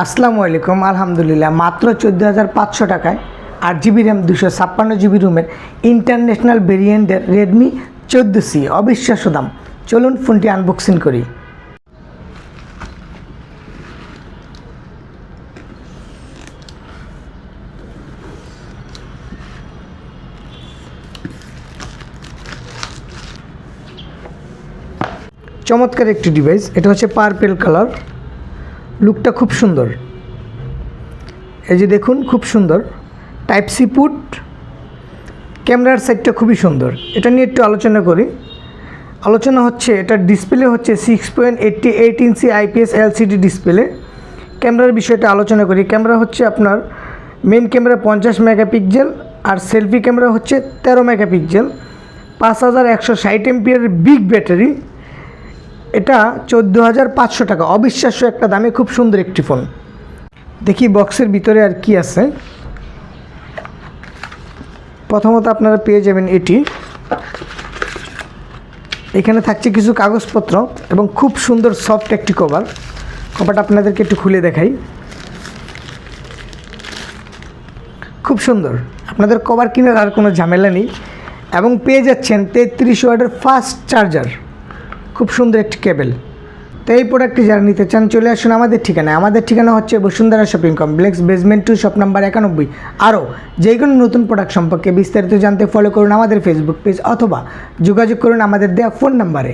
আসসালামু আলাইকুম। আলহামদুলিল্লাহ, মাত্র 14,500 টাকায় 8 GB র্যাম 256 GB রুমের ইন্টারন্যাশনাল ভেরিয়েন্টের রেডমি 14C অবিশ্বাস্য দাম। চলুন ফোনটি আনবক্সিং করি। চমৎকার একটি ডিভাইস, এটা হচ্ছে পার্পেল কালার, লুকটা খুব সুন্দর। এই যে দেখুন, খুব সুন্দর টাইপ সি পুট, ক্যামেরার সাইডটা খুবই সুন্দর। এটা নিয়ে একটু আলোচনা করি। আলোচনা হচ্ছে এটার ডিসপ্লে হচ্ছে 6.88 ইঞ্চি IPS LCD ডিসপ্লে। ক্যামেরার বিষয়টা আলোচনা করি। ক্যামেরা হচ্ছে আপনার মেন ক্যামেরা 50 মেগাপিক্সেল আর সেলফি ক্যামেরা হচ্ছে 13 মেগাপিক্সেল, 5160 এমপিআর বিগ ব্যাটারি। এটা 14,500 টাকা, অবিশ্বাস্য একটা দামে খুব সুন্দর একটি ফোন। দেখি বক্সের ভিতরে আর কি আছে। প্রথমত আপনারা পেয়ে যাবেন এটি, এখানে থাকছে কিছু কাগজপত্র এবং খুব সুন্দর সফট একটি কভার। কভারটা আপনাদেরকে একটু খুলে দেখাই। খুব সুন্দর, আপনাদের কভার কেনার আর কোনো ঝামেলা নেই। এবং পেয়ে যাচ্ছেন 33 ওয়াটের ফাস্ট চার্জার, খুব সুন্দর একটি কেবল। তো এই প্রোডাক্টটি যারা নিতে চান চলে আসুন আমাদের ঠিকানায়। আমাদের ঠিকানা হচ্ছে Bashundhara shopping complex, basement 2, shop number 91। আরও যে কোনো নতুন প্রোডাক্ট সম্পর্কে বিস্তারিত জানতে ফলো করুন আমাদের ফেসবুক পেজ অথবা যোগাযোগ করুন আমাদের দেওয়া ফোন নাম্বারে।